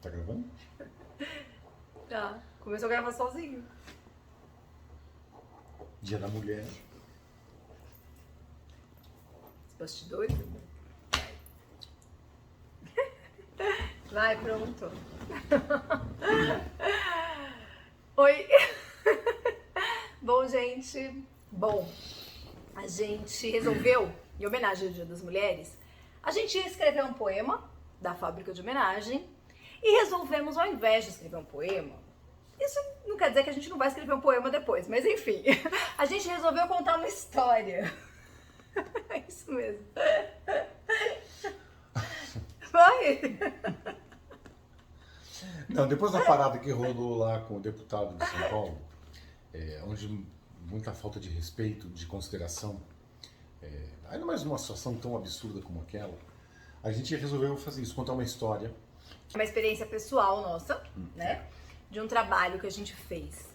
Tá gravando? Tá. Começou a gravar sozinho. Dia da Mulher. Os bastidores. Vai, pronto. Oi. Bom, gente. Bom, a gente resolveu, em homenagem ao Dia das Mulheres, a gente ia escrever um poema da Fábrica de Homenagem e resolvemos, ao invés de escrever um poema, isso não quer dizer que a gente não vai escrever um poema depois, mas enfim, a gente resolveu contar uma história. É isso mesmo. Vai! Não, depois da parada que rolou lá com o deputado de São Paulo, onde muita falta de respeito, de consideração, ainda mais numa situação tão absurda como aquela, a gente resolveu fazer isso, contar uma história. Uma experiência pessoal nossa, né? De um trabalho que a gente fez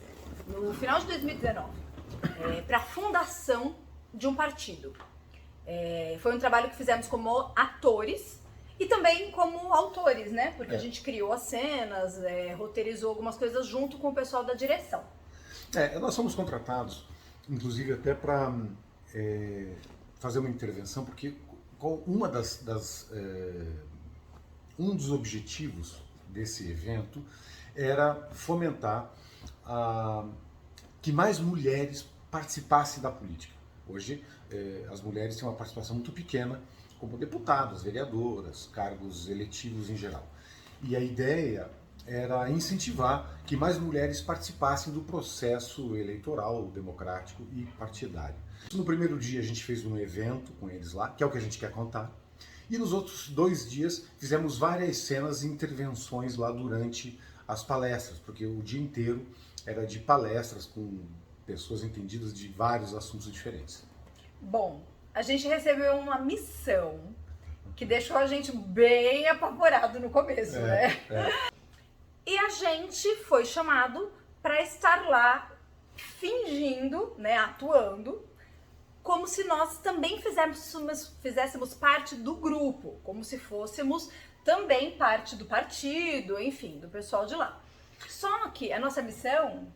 no final de 2019 para a fundação de um partido. Foi um trabalho que fizemos como atores e também como autores, né? Porque a gente criou as cenas, roteirizou algumas coisas junto com o pessoal da direção. Nós fomos contratados, inclusive até para fazer uma intervenção, porque um dos objetivos desse evento era fomentar que mais mulheres participassem da política. Hoje, as mulheres têm uma participação muito pequena como deputadas, vereadoras, cargos eletivos em geral. E a ideia era incentivar que mais mulheres participassem do processo eleitoral, democrático e partidário. No primeiro dia a gente fez um evento com eles lá, que é o que a gente quer contar, e nos outros 2 dias fizemos várias cenas e intervenções lá durante as palestras, porque o dia inteiro era de palestras com pessoas entendidas de vários assuntos diferentes. Bom, a gente recebeu uma missão que deixou a gente bem apavorado no começo, né? E a gente foi chamado para estar lá fingindo, né, atuando, como se nós também fizéssemos parte do grupo, como se fôssemos também parte do partido, enfim, do pessoal de lá. Só que a nossa missão...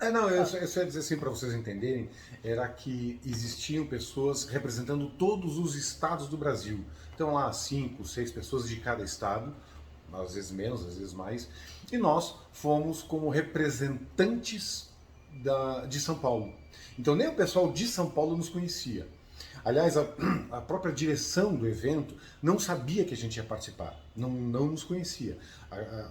Eu só ia dizer assim para vocês entenderem, era que existiam pessoas representando todos os estados do Brasil. Então lá 5, 6 pessoas de cada estado, às vezes menos, às vezes mais, e nós fomos como representantes de São Paulo. Então nem o pessoal de São Paulo nos conhecia. Aliás, a própria direção do evento não sabia que a gente ia participar, não nos conhecia.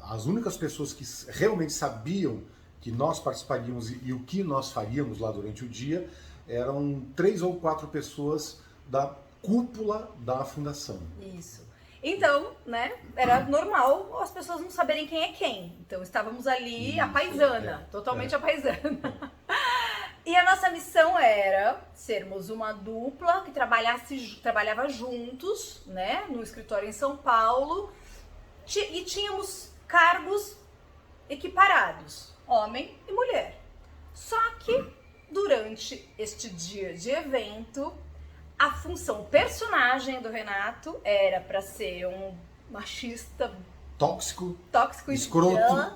As únicas pessoas que realmente sabiam que nós participaríamos e o que nós faríamos lá durante o dia eram 3 ou 4 pessoas da cúpula da fundação. Isso. Então, né, era normal as pessoas não saberem quem é quem. Então estávamos ali a paisana, totalmente a paisana. E a nossa missão era sermos uma dupla que trabalhava juntos, né, no escritório em São Paulo, e tínhamos cargos equiparados, homem e mulher. Só que durante este dia de evento, a função personagem do Renato era para ser um machista tóxico, escroto,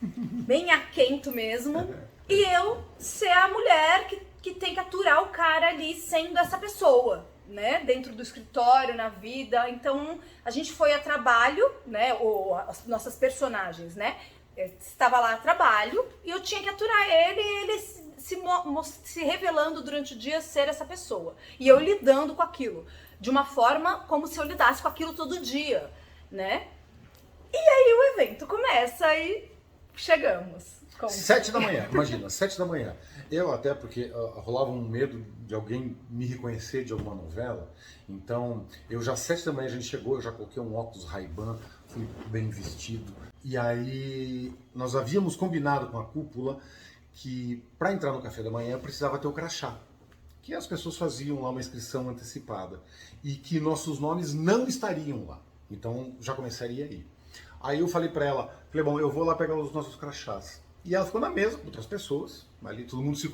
bem aquento mesmo, e eu ser a mulher que tem que aturar o cara ali sendo essa pessoa, né, dentro do escritório, na vida. Então a gente foi a trabalho, né, as nossas personagens, né, estava lá a trabalho e eu tinha que aturar ele e ele se revelando durante o dia ser essa pessoa. E eu lidando com aquilo, de uma forma como se eu lidasse com aquilo todo dia, né? E aí o evento começa e chegamos. 7 da manhã, imagina, 7 da manhã. Eu até, porque rolava um medo de alguém me reconhecer de alguma novela, então eu já 7 da manhã a gente chegou, eu já coloquei um óculos Ray-Ban, fui bem vestido. E aí nós havíamos combinado com a cúpula que para entrar no café da manhã precisava ter o crachá, que as pessoas faziam lá uma inscrição antecipada e que nossos nomes não estariam lá, então já começaria aí. Aí eu falei para ela, bom, eu vou lá pegar os nossos crachás. E ela ficou na mesa com outras pessoas, ali todo mundo se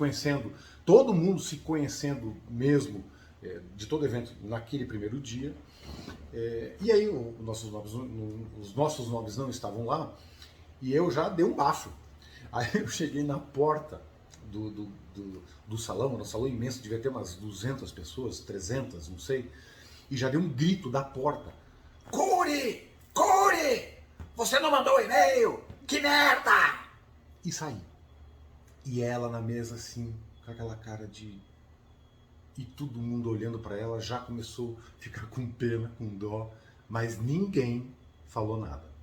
conhecendo mesmo de todo evento naquele primeiro dia. E aí os nossos nomes não estavam lá e eu já dei um bafo. Aí eu cheguei na porta do salão, era um salão imenso, devia ter umas 200 pessoas, 300, não sei, e já dei um grito da porta. Cury! Cury! Você não mandou e-mail? Que merda! E saí. E ela na mesa assim, com aquela cara de... E todo mundo olhando para ela já começou a ficar com pena, com dó, mas ninguém falou nada.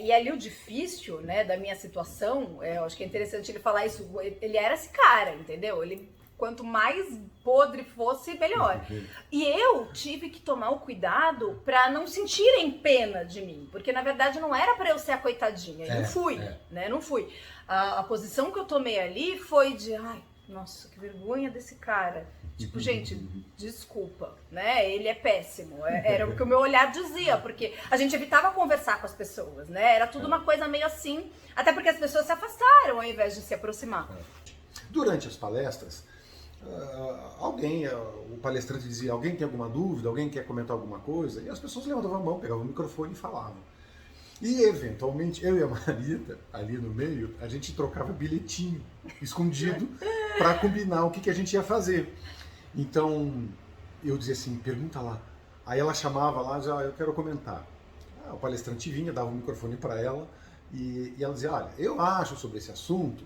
E ali o difícil, né, da minha situação, eu acho que é interessante ele falar isso, ele era esse cara, entendeu? Ele, quanto mais podre fosse, melhor. E eu tive que tomar o cuidado para não sentirem pena de mim, porque na verdade não era para eu ser a coitadinha, eu não fui, né, não fui. A posição que eu tomei ali foi de, ai, nossa, que vergonha desse cara. Tipo, gente, desculpa, né? Ele é péssimo. Era o que o meu olhar dizia, porque a gente evitava conversar com as pessoas, né? Era tudo uma coisa meio assim, até porque as pessoas se afastaram ao invés de se aproximar. Durante as palestras, o palestrante dizia, alguém tem alguma dúvida, alguém quer comentar alguma coisa? E as pessoas levantavam a mão, pegavam o microfone e falavam. E, eventualmente, eu e a Marita, ali no meio, a gente trocava bilhetinho escondido para combinar o que a gente ia fazer. Então, eu dizia assim, pergunta lá. Aí ela chamava lá, dizia, eu quero comentar. O palestrante vinha, dava o microfone para ela e ela dizia, olha, eu acho sobre esse assunto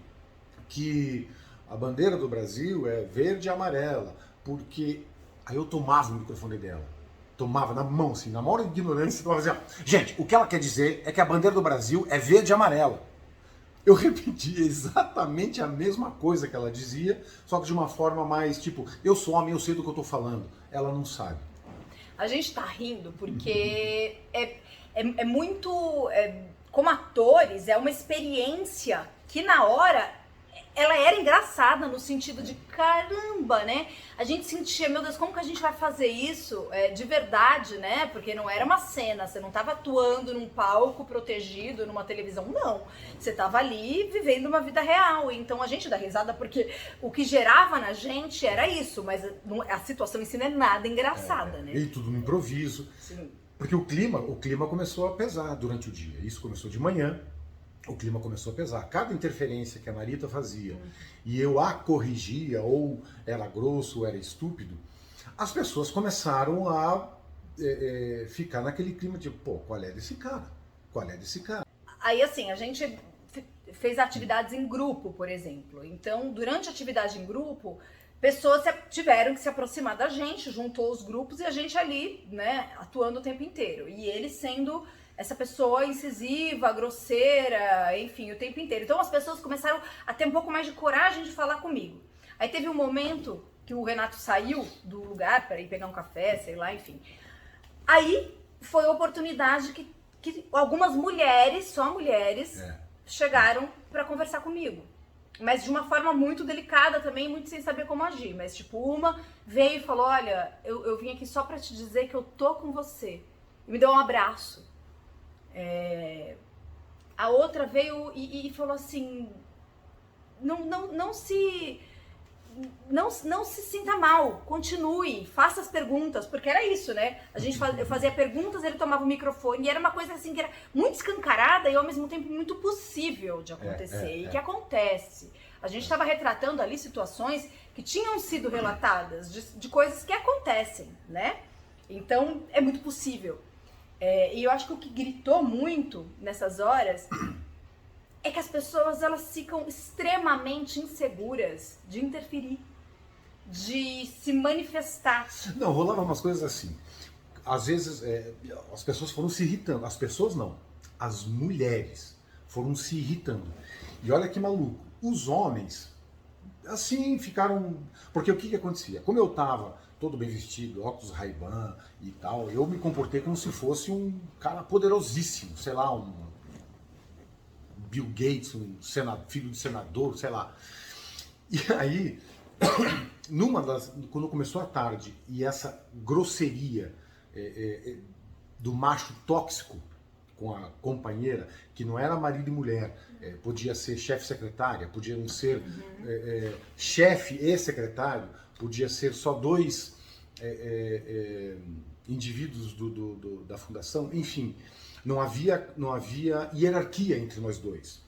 que a bandeira do Brasil é verde e amarela, porque... Aí eu tomava o microfone dela, tomava na mão, assim, na maior ignorância, tomava assim, gente, o que ela quer dizer é que a bandeira do Brasil é verde e amarela. Eu repetia exatamente a mesma coisa que ela dizia, só que de uma forma mais, tipo, eu sou homem, eu sei do que eu tô falando. Ela não sabe. A gente tá rindo porque é muito... como atores, é uma experiência que na hora... Ela era engraçada no sentido de caramba, né? A gente sentia, meu Deus, como que a gente vai fazer isso de verdade, né? Porque não era uma cena, você não estava atuando num palco protegido, numa televisão, não. Você estava ali vivendo uma vida real. Então a gente dá risada porque o que gerava na gente era isso, mas a situação em si não é nada engraçada, né? E tudo no improviso. Sim. Porque o clima começou a pesar durante o dia. Isso começou de manhã. O clima começou a pesar. Cada interferência que a Marita fazia e eu a corrigia, ou era grosso, ou era estúpido, as pessoas começaram a ficar naquele clima de, pô, qual é desse cara? Qual é desse cara? Aí, assim, a gente fez atividades em grupo, por exemplo. Então, durante a atividade em grupo, pessoas tiveram que se aproximar da gente, juntou os grupos e a gente ali, né, atuando o tempo inteiro. E ele sendo... essa pessoa incisiva, grosseira, enfim, o tempo inteiro. Então as pessoas começaram a ter um pouco mais de coragem de falar comigo. Aí teve um momento que o Renato saiu do lugar para ir pegar um café, sei lá, enfim. Aí foi a oportunidade que algumas mulheres, só mulheres, chegaram para conversar comigo. Mas de uma forma muito delicada também, muito sem saber como agir. Mas tipo, uma veio e falou, olha, eu vim aqui só para te dizer que eu tô com você. E me deu um abraço. A outra veio e falou assim, não se sinta mal, continue, faça as perguntas, porque era isso, né? Eu fazia perguntas, ele tomava o microfone, e era uma coisa assim que era muito escancarada e ao mesmo tempo muito possível de acontecer, e que acontece. A gente estava retratando ali situações que tinham sido relatadas, de coisas que acontecem, né? Então, é muito possível. E eu acho que o que gritou muito nessas horas é que as pessoas elas ficam extremamente inseguras de interferir, de se manifestar. Não, rolava umas coisas assim. Às vezes as pessoas foram se irritando. As pessoas não. As mulheres foram se irritando. E olha que maluco. Os homens, assim, ficaram... Porque o que acontecia? Como eu tava todo bem vestido, óculos Ray-Ban e tal, eu me comportei como se fosse um cara poderosíssimo, sei lá, um Bill Gates, filho de senador, sei lá. E aí, quando começou a tarde e essa grosseria do macho tóxico com a companheira, que não era marido e mulher, podia ser chefe secretária, podia não ser chefe e secretário, podia ser só dois indivíduos da fundação, enfim, não havia hierarquia entre nós dois.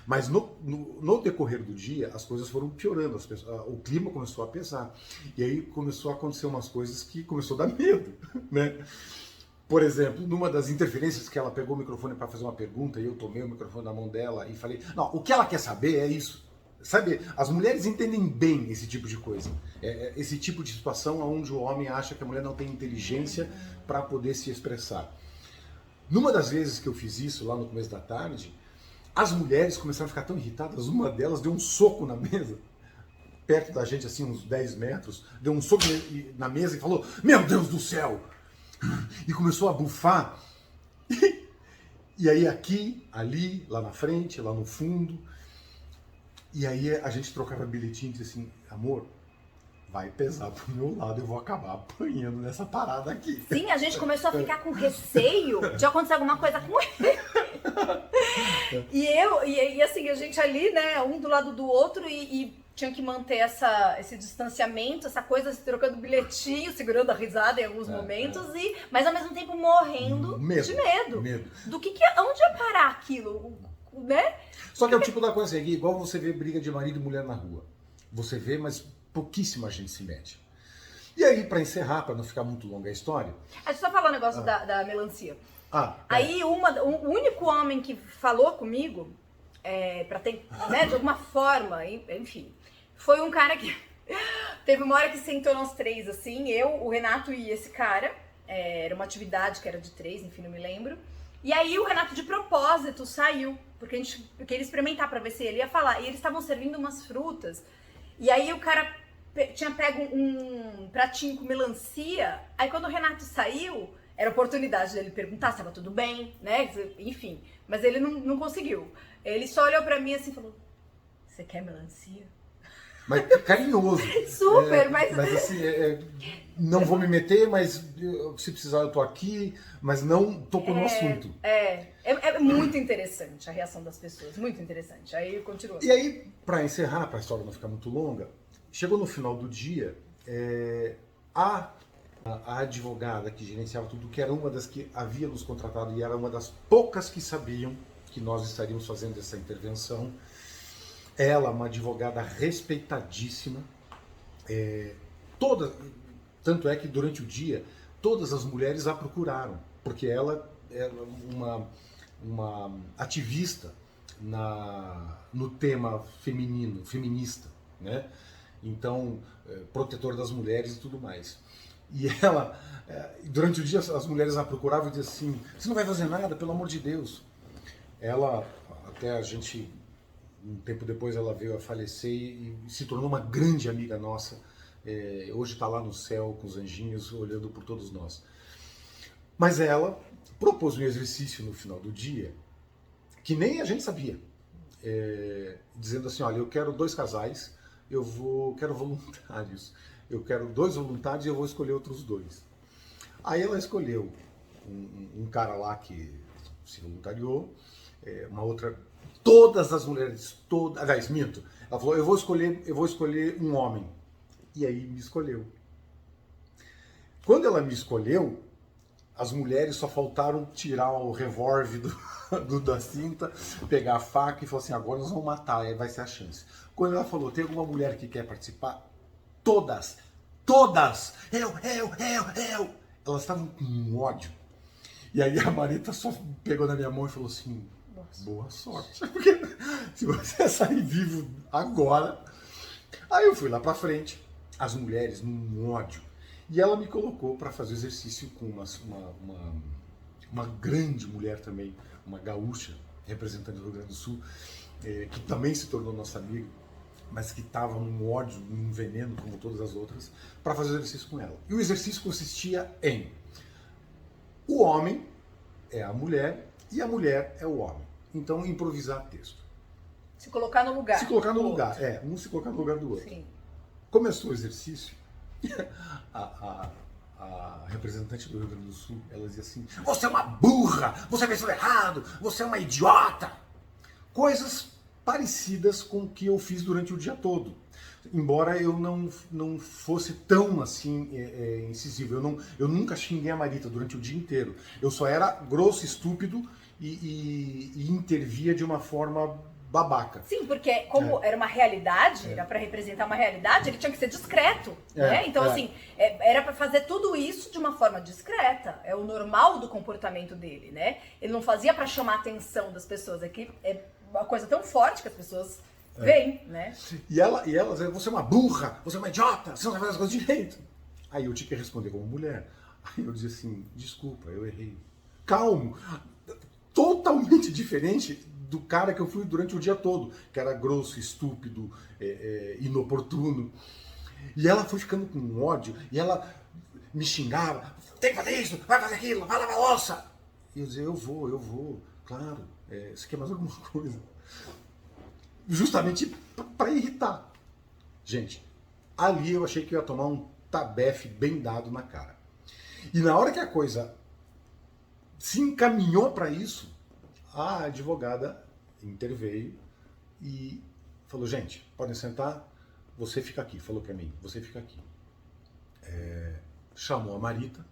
Mas no decorrer do dia, as coisas foram piorando, o clima começou a pesar. E aí começou a acontecer umas coisas que começou a dar medo, né? Por exemplo, numa das interferências que ela pegou o microfone para fazer uma pergunta, e eu tomei o microfone na mão dela e falei, não, o que ela quer saber é isso. Sabe, as mulheres entendem bem esse tipo de coisa. Esse tipo de situação onde o homem acha que a mulher não tem inteligência para poder se expressar. Numa das vezes que eu fiz isso, lá no começo da tarde, as mulheres começaram a ficar tão irritadas, uma delas deu um soco na mesa, perto da gente, assim, uns 10 metros, deu um soco na mesa e falou, meu Deus do céu! E começou a bufar. E aí aqui, ali, lá na frente, lá no fundo. E aí a gente trocava bilhetinho e disse assim, amor, vai pesar pro meu lado, eu vou acabar apanhando nessa parada aqui. Sim, a gente começou a ficar com receio de acontecer alguma coisa com ele. E assim, a gente ali, né, um do lado do outro e tinha que manter esse distanciamento, essa coisa, se trocando bilhetinho, segurando a risada em alguns momentos, mas ao mesmo tempo morrendo de medo. Do onde ia parar aquilo, né? Só que é o tipo da coisa assim, igual você vê briga de marido e mulher na rua. Você vê, mas pouquíssima gente se mete. E aí, para encerrar, para não ficar muito longa a história... Deixa eu só falar um negócio da melancia. Aí, o único homem que falou comigo, pra ter, né, de alguma forma, enfim, foi um cara que... Teve uma hora que sentou nós três, assim, eu, o Renato e esse cara. Era uma atividade que era de 3, enfim, não me lembro. E aí o Renato, de propósito, saiu, porque a gente queria experimentar pra ver se ele ia falar. E eles estavam servindo umas frutas. E aí o cara tinha pego um pratinho com melancia. Aí quando o Renato saiu, era a oportunidade dele perguntar se estava tudo bem, né? Enfim, mas ele não conseguiu. Ele só olhou pra mim assim e falou, você quer melancia? Mas carinhoso. Super, mas assim, não vou me meter, mas se precisar eu tô aqui, mas não tocou no assunto. É muito interessante a reação das pessoas, muito interessante. Aí continua. E aí, para encerrar, para a história não ficar muito longa, chegou no final do dia, a advogada que gerenciava tudo, que era uma das que havia nos contratado e era uma das poucas que sabiam que nós estaríamos fazendo essa intervenção. Ela, uma advogada respeitadíssima, tanto é que durante o dia todas as mulheres a procuraram, porque ela era uma ativista no tema feminista, né? Então, protetora das mulheres e tudo mais. E ela, durante o dia as mulheres a procuravam e diziam assim, você não vai fazer nada, pelo amor de Deus. Ela, até a gente... Um tempo depois ela veio a falecer e se tornou uma grande amiga nossa. Hoje está lá no céu com os anjinhos olhando por todos nós. Mas ela propôs um exercício no final do dia que nem a gente sabia. Dizendo assim, olha, eu quero 2 casais, quero voluntários. Eu quero 2 voluntários e eu vou escolher outros 2. Aí ela escolheu um cara lá que se voluntariou, uma outra... Todas as mulheres, aliás, minto. Ela falou, eu vou escolher um homem. E aí me escolheu. Quando ela me escolheu, as mulheres só faltaram tirar o revólver da cinta, pegar a faca e falar assim, agora nós vamos matar, aí vai ser a chance. Quando ela falou, tem alguma mulher que quer participar? Todas! Eu! Elas estavam com ódio. E aí a Marita só pegou na minha mão e falou assim, boa sorte, porque se você sair vivo agora... Aí eu fui lá pra frente, as mulheres num ódio, e ela me colocou para fazer o exercício com uma grande mulher também, uma gaúcha, representante do Rio Grande do Sul, que também se tornou nossa amiga, mas que estava num ódio, num veneno, como todas as outras, para fazer o exercício com ela. E o exercício consistia em... O homem é a mulher e a mulher é o homem. Então, improvisar texto. Se colocar no lugar. Se colocar no lugar, um se colocar no lugar do outro. Sim. Começou o exercício, a representante do Rio Grande do Sul, ela dizia assim, você é uma burra, você pensou errado, você é uma idiota. Coisas parecidas com o que eu fiz durante o dia todo. Embora eu não fosse tão assim incisivo. Eu nunca xinguei a Marita durante o dia inteiro. Eu só era grosso, estúpido e intervia de uma forma babaca. Sim, porque como era uma realidade, era para representar uma realidade, ele tinha que ser discreto, né? Então, assim, era para fazer tudo isso de uma forma discreta. É o normal do comportamento dele, né? Ele não fazia para chamar a atenção das pessoas. Aqui é uma coisa tão forte que as pessoas veem, né? E ela dizia, você é uma burra, você é uma idiota, você não vai fazer as coisas direito. Aí eu tinha que responder como mulher. Aí eu dizia assim, desculpa, eu errei. Calmo. Totalmente diferente do cara que eu fui durante o dia todo, que era grosso, estúpido, inoportuno. E ela foi ficando com ódio, e ela me xingava, tem que fazer isso, vai fazer aquilo, vai lavar a louça. E eu dizia, eu vou, claro, você quer mais alguma coisa? Justamente para irritar. Gente, ali eu achei que eu ia tomar um tabefe bem dado na cara. E na hora que a coisa se encaminhou para isso, a advogada interveio e falou, gente, podem sentar, você fica aqui, falou para mim, você fica aqui. Chamou a Marita,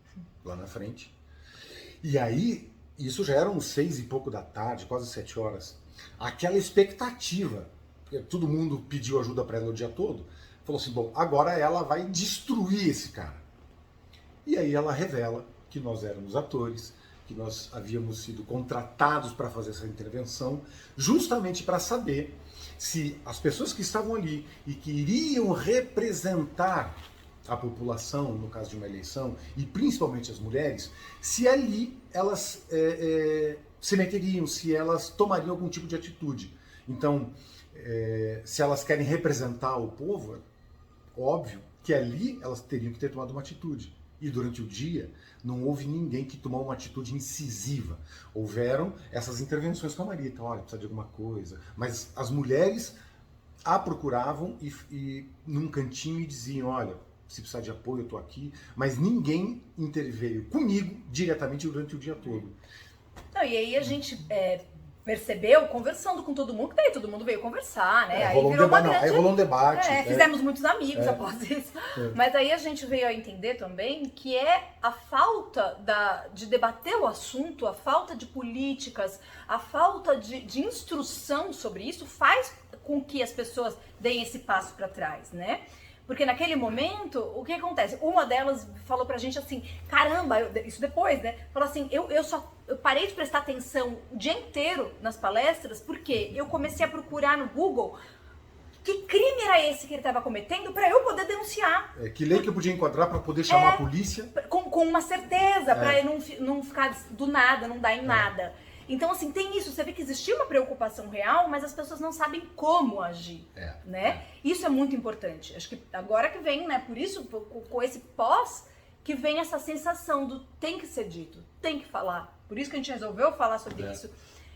lá na frente, e aí, isso já eram 6 e pouco da tarde, quase 7 horas, aquela expectativa, porque todo mundo pediu ajuda para ela o dia todo, falou assim, bom, agora ela vai destruir esse cara. E aí ela revela que nós éramos atores, que nós havíamos sido contratados para fazer essa intervenção, justamente para saber se as pessoas que estavam ali e que iriam representar a população, no caso de uma eleição, e principalmente as mulheres, se ali elas se meteriam, se elas tomariam algum tipo de atitude. Então, se elas querem representar o povo, óbvio que ali elas teriam que ter tomado uma atitude. E durante o dia não houve ninguém que tomou uma atitude incisiva. Houveram essas intervenções com a Marita, olha, precisa de alguma coisa. Mas as mulheres a procuravam e num cantinho e diziam, olha, se precisar de apoio eu estou aqui. Mas ninguém interveio comigo diretamente durante o dia todo. Não, e aí a gente percebeu, conversando com todo mundo, que daí todo mundo veio conversar, né? Aí virou uma grande... Aí rolou um debate. Fizemos muitos amigos após isso. Mas aí a gente veio a entender também que a falta de debater o assunto, a falta de políticas, a falta de instrução sobre isso faz com que as pessoas deem esse passo para trás, né? Porque naquele momento, o que acontece? Uma delas falou pra gente assim, caramba, isso depois, né? Falou assim, eu parei de prestar atenção o dia inteiro nas palestras, porque eu comecei a procurar no Google que crime era esse que ele estava cometendo para eu poder denunciar. Que lei que eu podia enquadrar para poder chamar a polícia? Com uma certeza, para não ficar do nada, não dar em nada. Então, assim, tem isso. Você vê que existia uma preocupação real, mas as pessoas não sabem como agir, né? Isso é muito importante. Acho que agora que vem, né? Por isso, com esse pós, que vem essa sensação do tem que ser dito, tem que falar. Por isso que a gente resolveu falar sobre isso.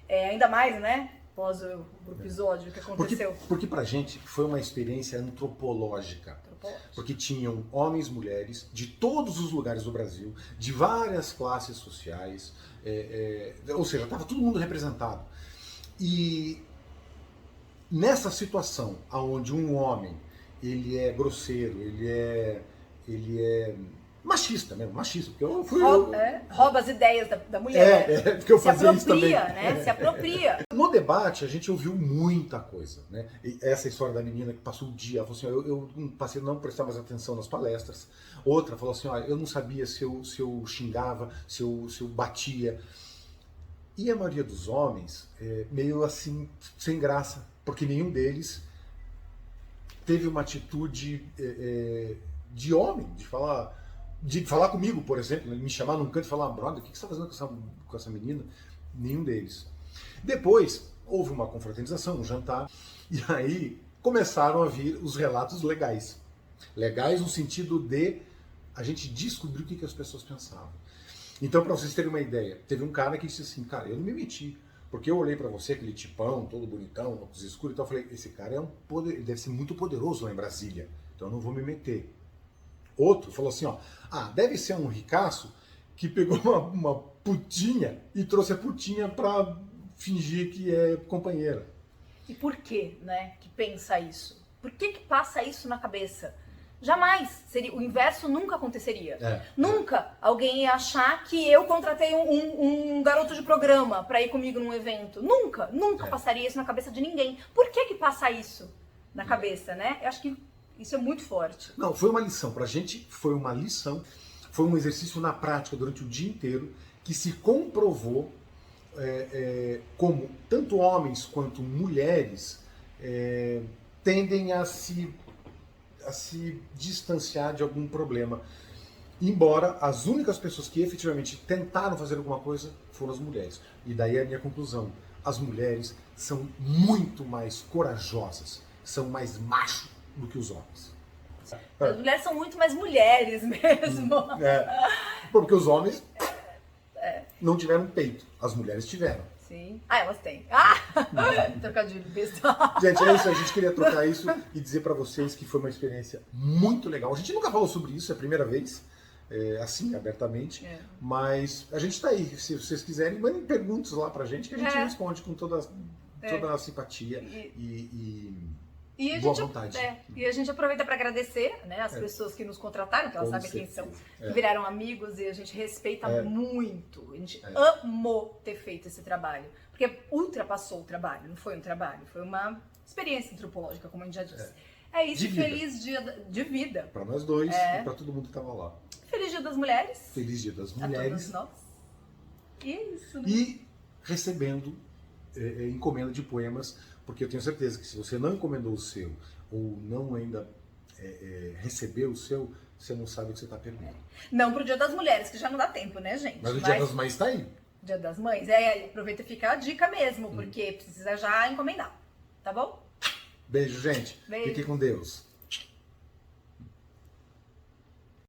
Ainda mais, né? Após o episódio que aconteceu. Porque pra gente foi uma experiência antropológica. Porque tinham homens e mulheres de todos os lugares do Brasil, de várias classes sociais, ou seja, estava todo mundo representado. E nessa situação onde um homem ele é grosseiro, ele é machista mesmo, machista. Porque rouba as ideias da mulher. Porque eu fazia isso também. Né? Se apropria. No debate, a gente ouviu muita coisa, né? E essa história da menina que passou o dia, ela falou assim, eu passei a não prestar mais atenção nas palestras. Outra falou assim, olha, eu não sabia se eu xingava, se eu batia. E a maioria dos homens, meio assim, sem graça, porque nenhum deles teve uma atitude de homem, de falar comigo, por exemplo, me chamar num canto e falar, brother, o que você está fazendo com essa menina? Nenhum deles. Depois, houve uma confraternização, um jantar, e aí começaram a vir os relatos legais. Legais no sentido de a gente descobrir o que as pessoas pensavam. Então, para vocês terem uma ideia, teve um cara que disse assim, cara, eu não me meti, porque eu olhei para você, aquele tipão, todo bonitão, óculos escuros, então eu falei, esse cara ele deve ser muito poderoso lá em Brasília, então eu não vou me meter. Outro falou assim, deve ser um ricaço que pegou uma putinha e trouxe a putinha para fingir que é companheira. E por que, né, que pensa isso? Por que passa isso na cabeça? Jamais. O inverso nunca aconteceria. Nunca alguém ia achar que eu contratei um garoto de programa para ir comigo num evento. Nunca passaria isso na cabeça de ninguém. Por que passa isso na cabeça, né? Eu acho que isso é muito forte. Não, foi uma lição. Pra gente foi uma lição. Foi um exercício na prática durante o dia inteiro que se comprovou como tanto homens quanto mulheres tendem a se distanciar de algum problema. Embora as únicas pessoas que efetivamente tentaram fazer alguma coisa foram as mulheres. E daí a minha conclusão. As mulheres são muito mais corajosas, são mais macho do que os homens. As mulheres são muito mais mulheres mesmo. Porque os homens não tiveram peito, as mulheres tiveram. Sim. Ah, elas têm. Trocadilho, besta. Gente, é isso. A gente queria trocar isso e dizer pra vocês que foi uma experiência muito legal. A gente nunca falou sobre isso, é a primeira vez, assim, abertamente. Mas a gente tá aí. Se vocês quiserem, mandem perguntas lá pra gente que a gente responde com toda a simpatia e boa vontade. E a gente aproveita para agradecer, né, as pessoas que nos contrataram, que elas sabem quem são, que viraram amigos, e a gente respeita muito. A gente amou ter feito esse trabalho. Porque ultrapassou o trabalho, não foi um trabalho, foi uma experiência antropológica, como a gente já disse. É isso, feliz dia de vida. Para nós dois e para todo mundo que estava lá. Feliz Dia das Mulheres. Feliz Dia das Mulheres. A todos nós. E é isso, né? E recebendo encomenda de poemas, porque eu tenho certeza que se você não encomendou o seu ou não ainda recebeu o seu, você não sabe o que você está perdendo. Não pro Dia das Mulheres, que já não dá tempo, né, gente? Mas o Dia das Mães está aí. Dia das Mães, aproveita e fica a dica mesmo, porque precisa já encomendar, tá bom? Beijo, gente. Beijo. Fique com Deus.